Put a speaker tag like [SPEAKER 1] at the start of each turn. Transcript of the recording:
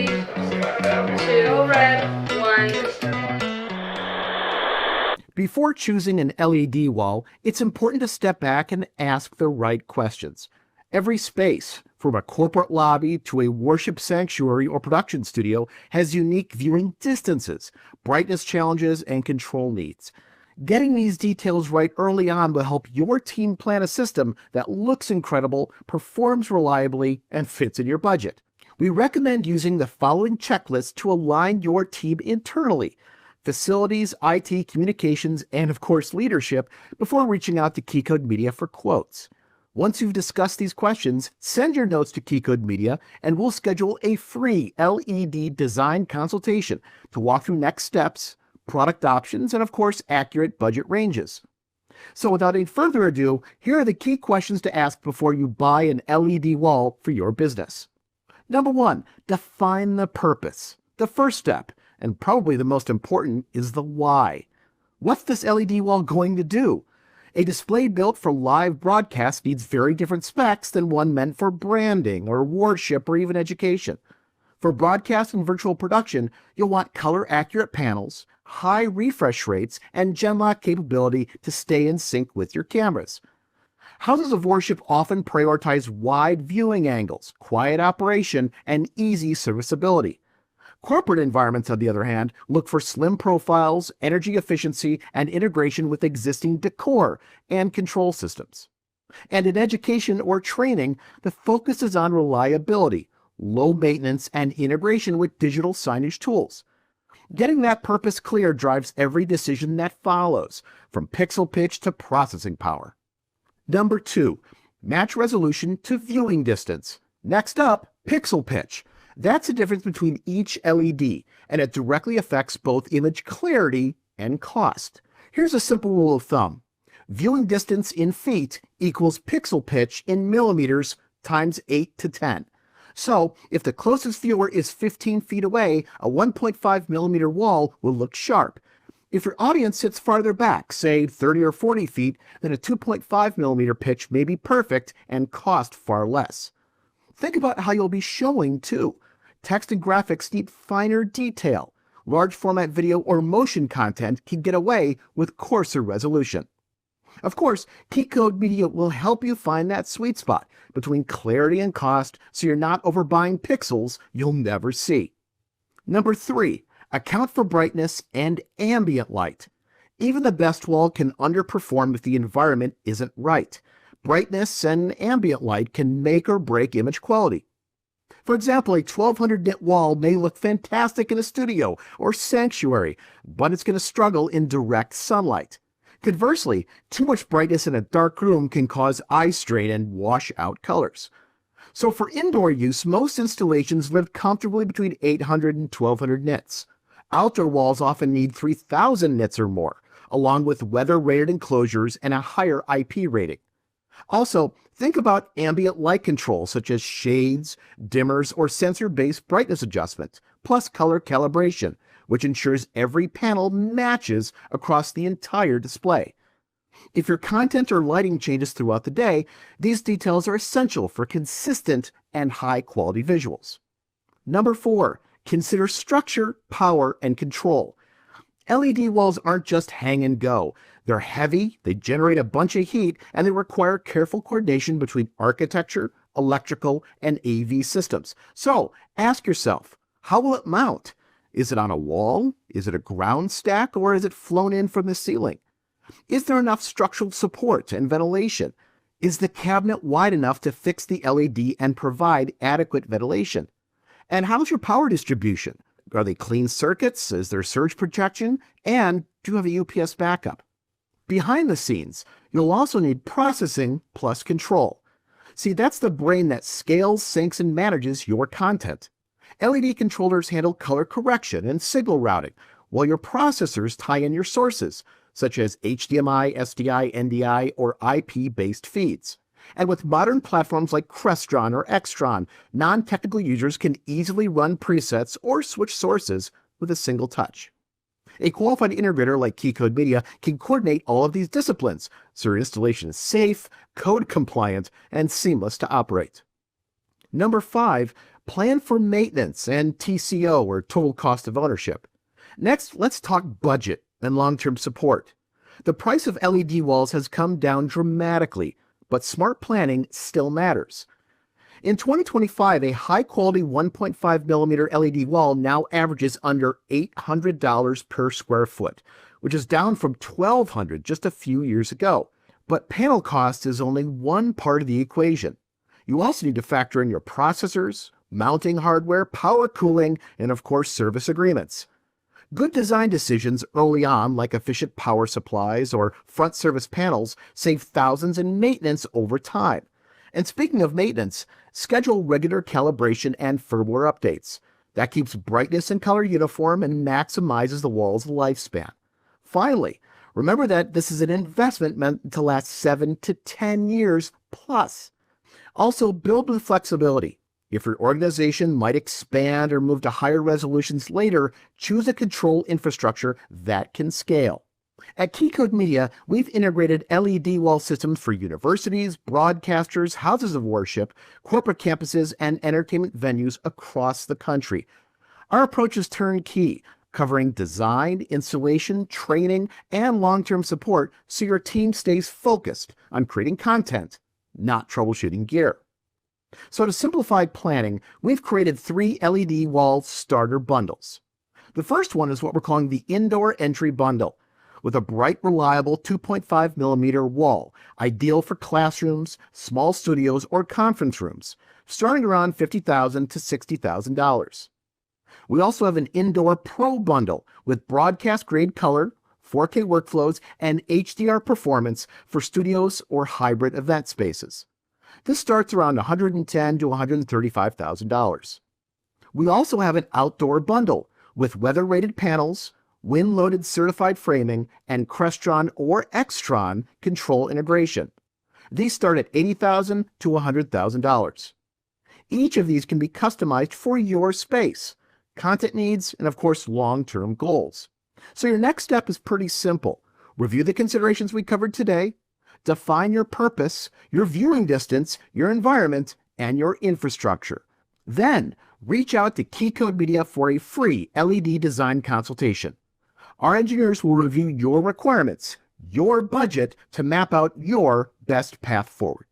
[SPEAKER 1] 3, 2, red, 1.
[SPEAKER 2] Before choosing an LED wall, it's important to step back and ask the right questions. Every space, from a corporate lobby to a worship sanctuary or production studio, has unique viewing distances, brightness challenges, and control needs. Getting these details right early on will help your team plan a system that looks incredible, performs reliably, and fits in your budget. We recommend using the following checklist to align your team internally: facilities, IT, communications, and of course leadership, before reaching out to Keycode Media for quotes. Once you've discussed these questions, send your notes to Keycode Media and we'll schedule a free LED design consultation to walk through next steps, product options, and of course accurate budget ranges. So without any further ado, here are the key questions to ask before you buy an LED wall for your business. Number 1, define the purpose. The first step, and probably the most important, is the why. What's this LED wall going to do? A display built for live broadcast needs very different specs than one meant for branding or worship or even education. For broadcast and virtual production, you'll want color-accurate panels, high refresh rates, and Genlock capability to stay in sync with your cameras. Houses of worship often prioritize wide viewing angles, quiet operation, and easy serviceability. Corporate environments, on the other hand, look for slim profiles, energy efficiency, and integration with existing decor and control systems. And in education or training, the focus is on reliability, low maintenance, and integration with digital signage tools. Getting that purpose clear drives every decision that follows, from pixel pitch to processing power. Number 2, match resolution to viewing distance. Next up, pixel pitch. That's the difference between each LED, and it directly affects both image clarity and cost. Here's a simple rule of thumb. Viewing distance in feet equals pixel pitch in millimeters times 8 to 10. So, if the closest viewer is 15 feet away, a 1.5 millimeter wall will look sharp. If your audience sits farther back, say 30 or 40 feet, then a 2.5 millimeter pitch may be perfect and cost far less. Think about how you'll be showing, too. Text and graphics need finer detail. Large format video or motion content can get away with coarser resolution. Of course, Keycode Media will help you find that sweet spot between clarity and cost so you're not overbuying pixels you'll never see. Number 3, account for brightness and ambient light. Even the best wall can underperform if the environment isn't right. Brightness and ambient light can make or break image quality. For example, a 1200 nit wall may look fantastic in a studio or sanctuary, but it's going to struggle in direct sunlight. Conversely, too much brightness in a dark room can cause eye strain and wash out colors. So for indoor use, most installations live comfortably between 800 and 1200 nits. Outdoor walls often need 3000 nits or more, along with weather-rated enclosures and a higher IP rating. Also, think about ambient light control such as shades, dimmers, or sensor-based brightness adjustment, plus color calibration, which ensures every panel matches across the entire display. If your content or lighting changes throughout the day, these details are essential for consistent and high-quality visuals. Number 4, consider structure, power, and control. LED walls aren't just hang and go. They're heavy, they generate a bunch of heat, and they require careful coordination between architecture, electrical, and AV systems. So ask yourself, how will it mount? Is it on a wall? Is it a ground stack? Or is it flown in from the ceiling? Is there enough structural support and ventilation? Is the cabinet wide enough to fix the LED and provide adequate ventilation? And how's your power distribution? Are they clean circuits? Is there surge protection? And do you have a UPS backup? Behind the scenes, you'll also need processing plus control. See, that's the brain that scales, syncs, and manages your content. LED controllers handle color correction and signal routing, while your processors tie in your sources, such as HDMI, SDI, NDI, or IP-based feeds. And with modern platforms like Crestron or Extron, non-technical users can easily run presets or switch sources with a single touch. A qualified integrator like Keycode Media can coordinate all of these disciplines, so your installation is safe, code compliant, and seamless to operate. Number 5, Plan for maintenance and TCO, or total cost of ownership. Next, let's talk budget and long-term support. The price of LED walls has come down dramatically, but smart planning still matters. In 2025, a high-quality 1.5 millimeter LED wall now averages under $800 per square foot, which is down from $1,200 just a few years ago. But panel cost is only one part of the equation. You also need to factor in your processors, mounting hardware, power cooling, and of course service agreements. Good design decisions early on, like efficient power supplies or front service panels, save thousands in maintenance over time. And speaking of maintenance, schedule regular calibration and firmware updates. That keeps brightness and color uniform and maximizes the wall's lifespan. Finally, remember that this is an investment meant to last 7 to 10 years plus. Also, build with flexibility. If your organization might expand or move to higher resolutions later, choose a control infrastructure that can scale. At Keycode Media, we've integrated LED wall systems for universities, broadcasters, houses of worship, corporate campuses, and entertainment venues across the country. Our approach is turnkey, covering design, installation, training, and long-term support so your team stays focused on creating content, not troubleshooting gear. So to simplify planning, we've created 3 LED wall starter bundles. The first one is what we're calling the Indoor Entry Bundle, with a bright, reliable 2.5 millimeter wall, ideal for classrooms, small studios, or conference rooms, starting around $50,000 to $60,000. We also have an Indoor Pro Bundle with broadcast-grade color, 4K workflows, and HDR performance for studios or hybrid event spaces. This starts around $110,000 to $135,000. We also have an Outdoor Bundle with weather-rated panels, wind-loaded certified framing, and Crestron or Extron control integration. These start at $80,000 to $100,000. Each of these can be customized for your space, content needs, and of course long-term goals. So your next step is pretty simple. Review the considerations we covered today, define your purpose, your viewing distance, your environment, and your infrastructure. Then reach out to Keycode Media for a free LED design consultation. Our engineers will review your requirements, your budget, to map out your best path forward.